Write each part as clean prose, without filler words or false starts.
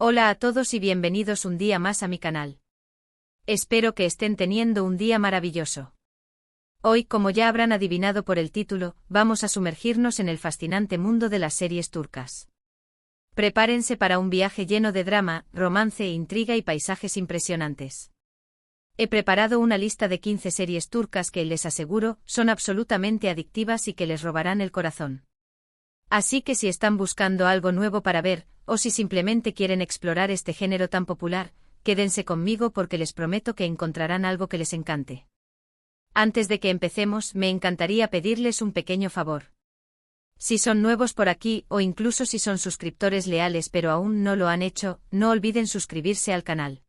Hola a todos y bienvenidos un día más a mi canal. Espero que estén teniendo un día maravilloso. Hoy, como ya habrán adivinado por el título, vamos a sumergirnos en el fascinante mundo de las series turcas. Prepárense para un viaje lleno de drama, romance, intriga y paisajes impresionantes. He preparado una lista de 15 series turcas que, les aseguro, son absolutamente adictivas y que les robarán el corazón. Así que si están buscando algo nuevo para ver, o si simplemente quieren explorar este género tan popular, quédense conmigo porque les prometo que encontrarán algo que les encante. Antes de que empecemos, me encantaría pedirles un pequeño favor. Si son nuevos por aquí, o incluso si son suscriptores leales pero aún no lo han hecho, no olviden suscribirse al canal.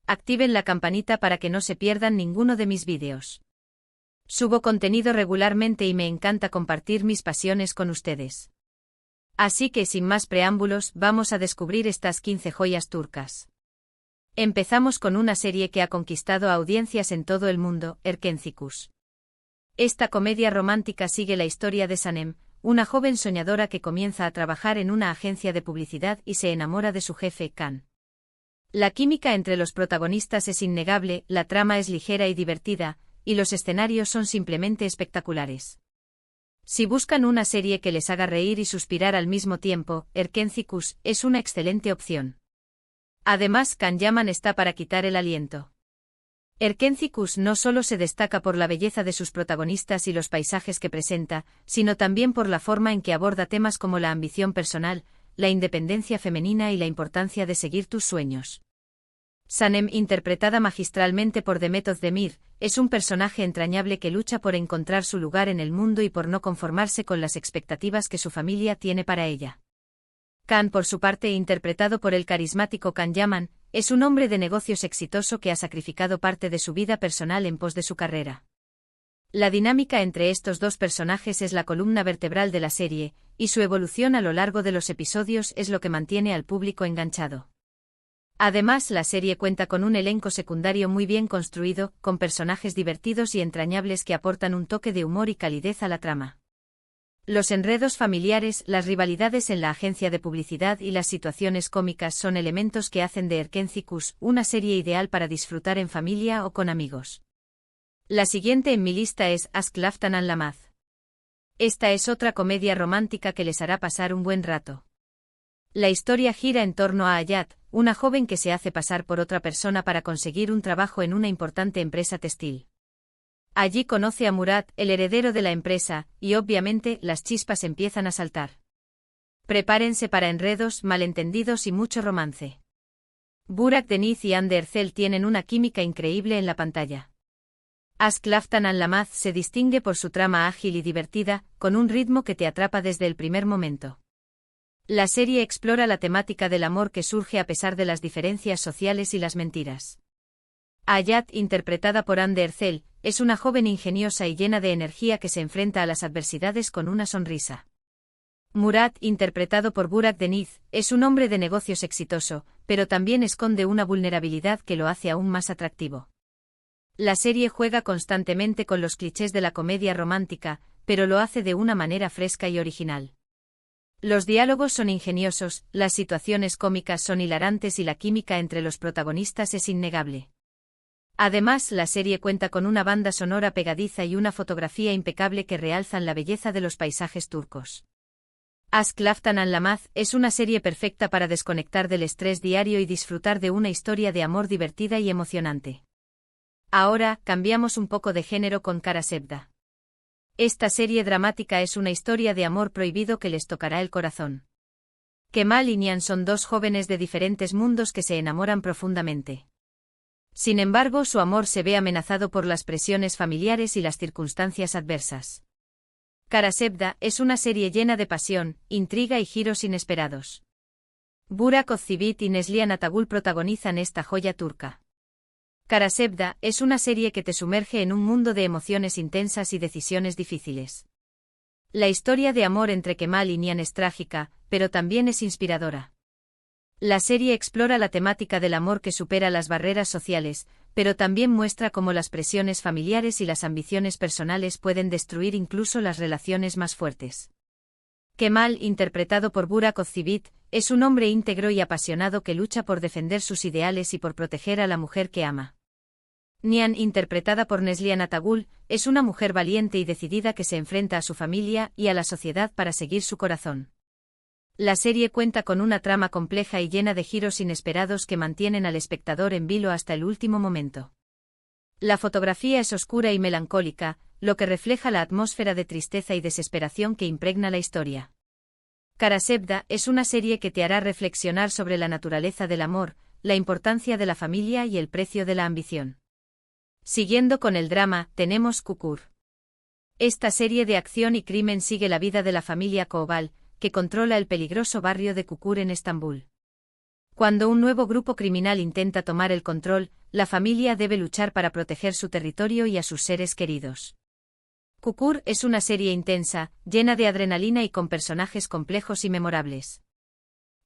Activen la campanita para que no se pierdan ninguno de mis vídeos. Subo contenido regularmente y me encanta compartir mis pasiones con ustedes. Así que sin más preámbulos, vamos a descubrir estas 15 joyas turcas. Empezamos con una serie que ha conquistado a audiencias en todo el mundo, Erkencikus. Esta comedia romántica sigue la historia de Sanem, una joven soñadora que comienza a trabajar en una agencia de publicidad y se enamora de su jefe, Kan. La química entre los protagonistas es innegable, la trama es ligera y divertida, y los escenarios son simplemente espectaculares. Si buscan una serie que les haga reír y suspirar al mismo tiempo, Erkencikus es una excelente opción. Además, Can Yaman está para quitar el aliento. Erkencikus no solo se destaca por la belleza de sus protagonistas y los paisajes que presenta, sino también por la forma en que aborda temas como la ambición personal, la independencia femenina y la importancia de seguir tus sueños. Sanem, interpretada magistralmente por Demet Özdemir, es un personaje entrañable que lucha por encontrar su lugar en el mundo y por no conformarse con las expectativas que su familia tiene para ella. Kan, por su parte, interpretado por el carismático Can Yaman, es un hombre de negocios exitoso que ha sacrificado parte de su vida personal en pos de su carrera. La dinámica entre estos dos personajes es la columna vertebral de la serie, y su evolución a lo largo de los episodios es lo que mantiene al público enganchado. Además, la serie cuenta con un elenco secundario muy bien construido, con personajes divertidos y entrañables que aportan un toque de humor y calidez a la trama. Los enredos familiares, las rivalidades en la agencia de publicidad y las situaciones cómicas son elementos que hacen de Erkencikus una serie ideal para disfrutar en familia o con amigos. La siguiente en mi lista es Aşk Laftan Anlamaz. Esta es otra comedia romántica que les hará pasar un buen rato. La historia gira en torno a Hayat, una joven que se hace pasar por otra persona para conseguir un trabajo en una importante empresa textil. Allí conoce a Murat, el heredero de la empresa, y obviamente las chispas empiezan a saltar. Prepárense para enredos, malentendidos y mucho romance. Burak Deniz y Hande Erçel tienen una química increíble en la pantalla. Aşk Laftan Anlamaz se distingue por su trama ágil y divertida, con un ritmo que te atrapa desde el primer momento. La serie explora la temática del amor que surge a pesar de las diferencias sociales y las mentiras. Hayat, interpretada por Hande Erçel, es una joven ingeniosa y llena de energía que se enfrenta a las adversidades con una sonrisa. Murat, interpretado por Burak Deniz, es un hombre de negocios exitoso, pero también esconde una vulnerabilidad que lo hace aún más atractivo. La serie juega constantemente con los clichés de la comedia romántica, pero lo hace de una manera fresca y original. Los diálogos son ingeniosos, las situaciones cómicas son hilarantes y la química entre los protagonistas es innegable. Además, la serie cuenta con una banda sonora pegadiza y una fotografía impecable que realzan la belleza de los paisajes turcos. Aşk Laftan Anlamaz es una serie perfecta para desconectar del estrés diario y disfrutar de una historia de amor divertida y emocionante. Ahora, cambiamos un poco de género con Kara Sevda. Esta serie dramática es una historia de amor prohibido que les tocará el corazón. Kemal y Nihan son dos jóvenes de diferentes mundos que se enamoran profundamente. Sin embargo, su amor se ve amenazado por las presiones familiares y las circunstancias adversas. Kara Sevda es una serie llena de pasión, intriga y giros inesperados. Burak Özçivit y Neslihan Atagül protagonizan esta joya turca. Kara Sevda es una serie que te sumerge en un mundo de emociones intensas y decisiones difíciles. La historia de amor entre Kemal y Nihan es trágica, pero también es inspiradora. La serie explora la temática del amor que supera las barreras sociales, pero también muestra cómo las presiones familiares y las ambiciones personales pueden destruir incluso las relaciones más fuertes. Kemal, interpretado por Burak Özçivit, es un hombre íntegro y apasionado que lucha por defender sus ideales y por proteger a la mujer que ama. Nihan, interpretada por Neslihan Atagul, es una mujer valiente y decidida que se enfrenta a su familia y a la sociedad para seguir su corazón. La serie cuenta con una trama compleja y llena de giros inesperados que mantienen al espectador en vilo hasta el último momento. La fotografía es oscura y melancólica, lo que refleja la atmósfera de tristeza y desesperación que impregna la historia. Kara Sevda es una serie que te hará reflexionar sobre la naturaleza del amor, la importancia de la familia y el precio de la ambición. Siguiendo con el drama, tenemos Kukur. Esta serie de acción y crimen sigue la vida de la familia Koval, que controla el peligroso barrio de Kukur en Estambul. Cuando un nuevo grupo criminal intenta tomar el control, la familia debe luchar para proteger su territorio y a sus seres queridos. Kukur es una serie intensa, llena de adrenalina y con personajes complejos y memorables.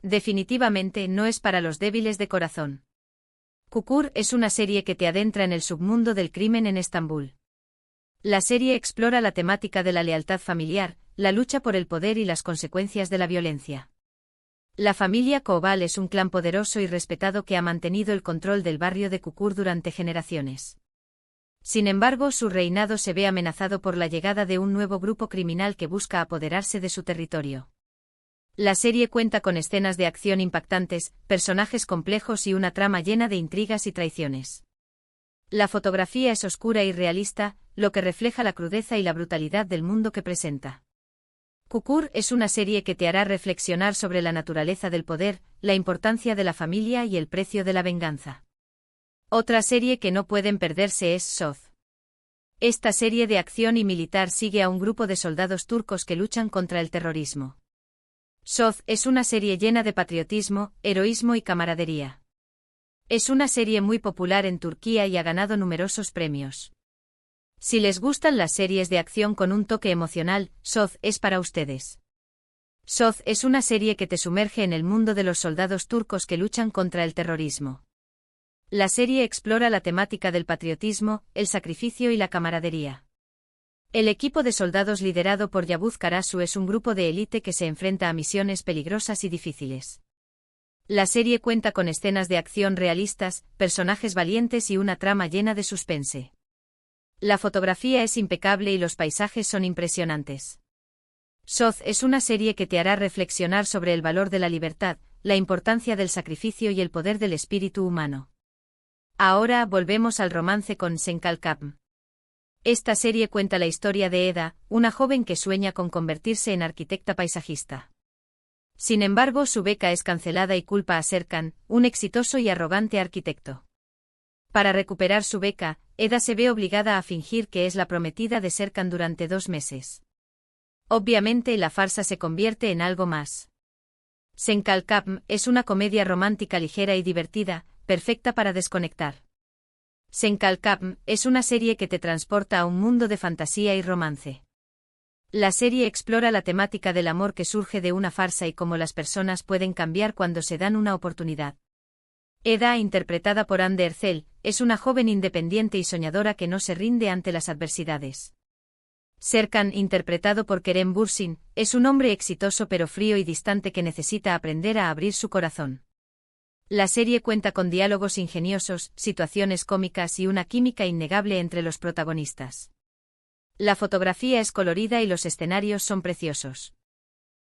Definitivamente no es para los débiles de corazón. Kukur es una serie que te adentra en el submundo del crimen en Estambul. La serie explora la temática de la lealtad familiar, la lucha por el poder y las consecuencias de la violencia. La familia Koval es un clan poderoso y respetado que ha mantenido el control del barrio de Kukur durante generaciones. Sin embargo, su reinado se ve amenazado por la llegada de un nuevo grupo criminal que busca apoderarse de su territorio. La serie cuenta con escenas de acción impactantes, personajes complejos y una trama llena de intrigas y traiciones. La fotografía es oscura y realista, lo que refleja la crudeza y la brutalidad del mundo que presenta. Kukur es una serie que te hará reflexionar sobre la naturaleza del poder, la importancia de la familia y el precio de la venganza. Otra serie que no pueden perderse es Soz. Esta serie de acción y militar sigue a un grupo de soldados turcos que luchan contra el terrorismo. Soz es una serie llena de patriotismo, heroísmo y camaradería. Es una serie muy popular en Turquía y ha ganado numerosos premios. Si les gustan las series de acción con un toque emocional, Soz es para ustedes. Soz es una serie que te sumerge en el mundo de los soldados turcos que luchan contra el terrorismo. La serie explora la temática del patriotismo, el sacrificio y la camaradería. El equipo de soldados liderado por Yavuz Karasu es un grupo de élite que se enfrenta a misiones peligrosas y difíciles. La serie cuenta con escenas de acción realistas, personajes valientes y una trama llena de suspense. La fotografía es impecable y los paisajes son impresionantes. Soz es una serie que te hará reflexionar sobre el valor de la libertad, la importancia del sacrificio y el poder del espíritu humano. Ahora volvemos al romance con Senkalkapm. Esta serie cuenta la historia de Eda, una joven que sueña con convertirse en arquitecta paisajista. Sin embargo, su beca es cancelada y culpa a Serkan, un exitoso y arrogante arquitecto. Para recuperar su beca, Eda se ve obligada a fingir que es la prometida de Serkan durante 2 meses. Obviamente la farsa se convierte en algo más. Senkalkapm es una comedia romántica ligera y divertida, perfecta para desconectar. Senkalkapm es una serie que te transporta a un mundo de fantasía y romance. La serie explora la temática del amor que surge de una farsa y cómo las personas pueden cambiar cuando se dan una oportunidad. Eda, interpretada por Hande Erçel, es una joven independiente y soñadora que no se rinde ante las adversidades. Serkan, interpretado por Kerem Bürsin, es un hombre exitoso pero frío y distante que necesita aprender a abrir su corazón. La serie cuenta con diálogos ingeniosos, situaciones cómicas y una química innegable entre los protagonistas. La fotografía es colorida y los escenarios son preciosos.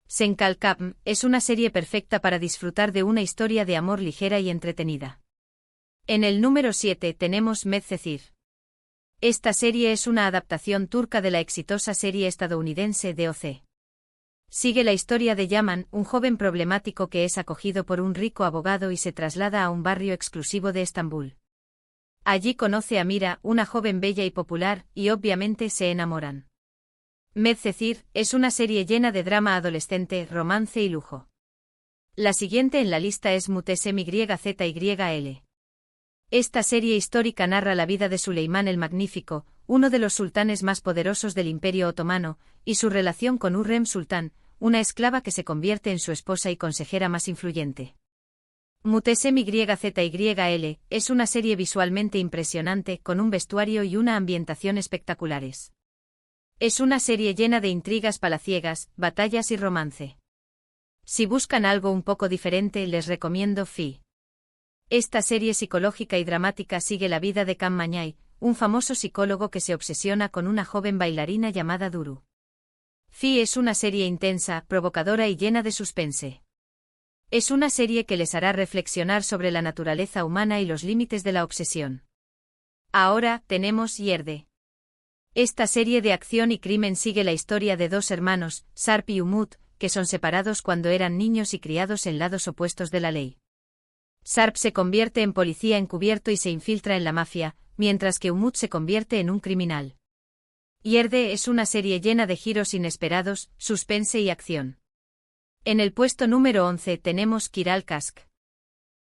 Senkalkapm es una serie perfecta para disfrutar de una historia de amor ligera y entretenida. En el número 7 tenemos Medcezir. Esta serie es una adaptación turca de la exitosa serie estadounidense DOC. Sigue la historia de Yaman, un joven problemático que es acogido por un rico abogado y se traslada a un barrio exclusivo de Estambul. Allí conoce a Mira, una joven bella y popular, y obviamente se enamoran. Medcezir es una serie llena de drama adolescente, romance y lujo. La siguiente en la lista es Muhteşem Zyl. Esta serie histórica narra la vida de Süleyman el Magnífico, uno de los sultanes más poderosos del Imperio Otomano, y su relación con Hürrem Sultán, una esclava que se convierte en su esposa y consejera más influyente. Muhteşem Zyl es una serie visualmente impresionante con un vestuario y una ambientación espectaculares. Es una serie llena de intrigas palaciegas, batallas y romance. Si buscan algo un poco diferente, les recomiendo Fi. Esta serie psicológica y dramática sigue la vida de Cam Mañay, un famoso psicólogo que se obsesiona con una joven bailarina llamada Duru. Fi es una serie intensa, provocadora y llena de suspense. Es una serie que les hará reflexionar sobre la naturaleza humana y los límites de la obsesión. Ahora tenemos Yerde. Esta serie de acción y crimen sigue la historia de dos hermanos, Sarp y Umut, que son separados cuando eran niños y criados en lados opuestos de la ley. Sarp se convierte en policía encubierto y se infiltra en la mafia, mientras que Umut se convierte en un criminal. Yerde es una serie llena de giros inesperados, suspense y acción. En el puesto número 11 tenemos Kiral Kask.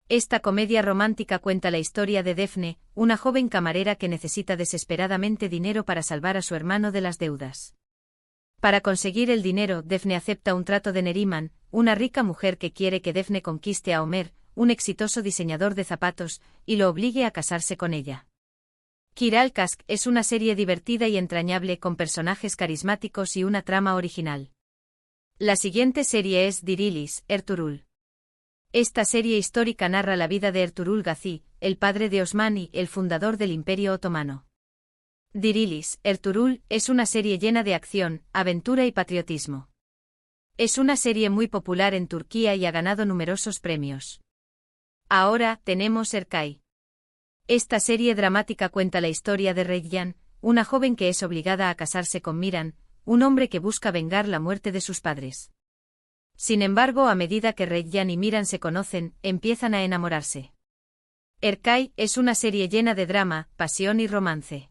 Esta comedia romántica cuenta la historia de Defne, una joven camarera que necesita desesperadamente dinero para salvar a su hermano de las deudas. Para conseguir el dinero, Defne acepta un trato de Neriman, una rica mujer que quiere que Defne conquiste a Omer, un exitoso diseñador de zapatos, y lo obligue a casarse con ella. Kiral Kask es una serie divertida y entrañable con personajes carismáticos y una trama original. La siguiente serie es Dirilis, Ertuğrul. Esta serie histórica narra la vida de Ertuğrul Gazi, el padre de Osman y el fundador del Imperio Otomano. Dirilis, Ertuğrul, es una serie llena de acción, aventura y patriotismo. Es una serie muy popular en Turquía y ha ganado numerosos premios. Ahora tenemos Erkay. Esta serie dramática cuenta la historia de Reyyan, una joven que es obligada a casarse con Miran, un hombre que busca vengar la muerte de sus padres. Sin embargo, a medida que Reyyan y Miran se conocen, empiezan a enamorarse. Erkay es una serie llena de drama, pasión y romance.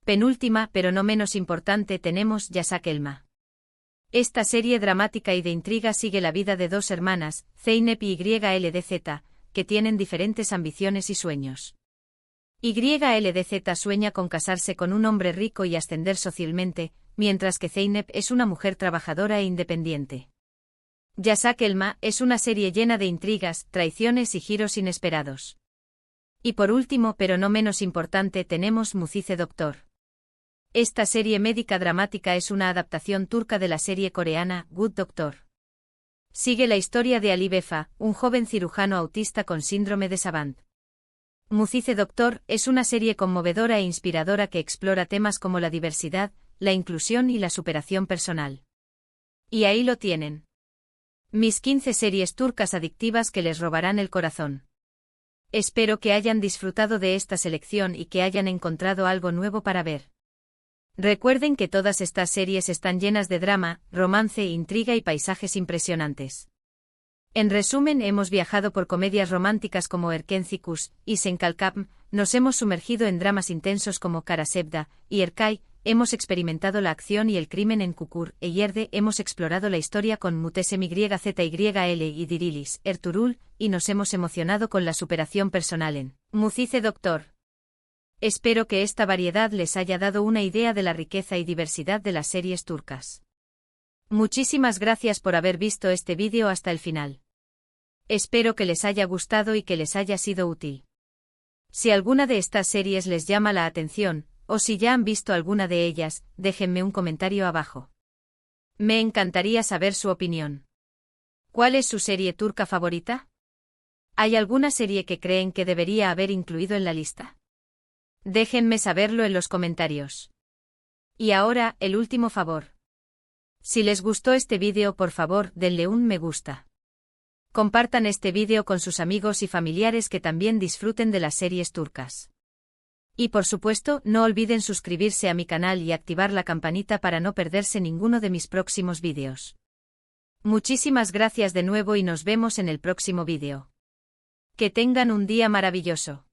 Penúltima, pero no menos importante, tenemos Yasak Elma. Esta serie dramática y de intriga sigue la vida de dos hermanas, Zeynep y YLDZ, que tienen diferentes ambiciones y sueños. YLDZ sueña con casarse con un hombre rico y ascender socialmente, mientras que Zeynep es una mujer trabajadora e independiente. Yasak Elma es una serie llena de intrigas, traiciones y giros inesperados. Y por último, pero no menos importante, tenemos Mucize Doktor. Esta serie médica dramática es una adaptación turca de la serie coreana Good Doctor. Sigue la historia de Ali Befa, un joven cirujano autista con síndrome de Savant. Mucize Doktor es una serie conmovedora e inspiradora que explora temas como la diversidad, la inclusión y la superación personal. Y ahí lo tienen. Mis 15 series turcas adictivas que les robarán el corazón. Espero que hayan disfrutado de esta selección y que hayan encontrado algo nuevo para ver. Recuerden que todas estas series están llenas de drama, romance, intriga y paisajes impresionantes. En resumen, hemos viajado por comedias románticas como Erkencikus y Senkalkam, nos hemos sumergido en dramas intensos como Karasevda y Erkay, hemos experimentado la acción y el crimen en Kukur e Yerde, hemos explorado la historia con Mutesem YZYL y Dirilis, Ertuğrul, y nos hemos emocionado con la superación personal en Mucize Doktor. Espero que esta variedad les haya dado una idea de la riqueza y diversidad de las series turcas. Muchísimas gracias por haber visto este vídeo hasta el final. Espero que les haya gustado y que les haya sido útil. Si alguna de estas series les llama la atención, o si ya han visto alguna de ellas, déjenme un comentario abajo. Me encantaría saber su opinión. ¿Cuál es su serie turca favorita? ¿Hay alguna serie que creen que debería haber incluido en la lista? Déjenme saberlo en los comentarios. Y ahora, el último favor. Si les gustó este vídeo, por favor, denle un me gusta. Compartan este vídeo con sus amigos y familiares que también disfruten de las series turcas. Y por supuesto, no olviden suscribirse a mi canal y activar la campanita para no perderse ninguno de mis próximos vídeos. Muchísimas gracias de nuevo y nos vemos en el próximo vídeo. Que tengan un día maravilloso.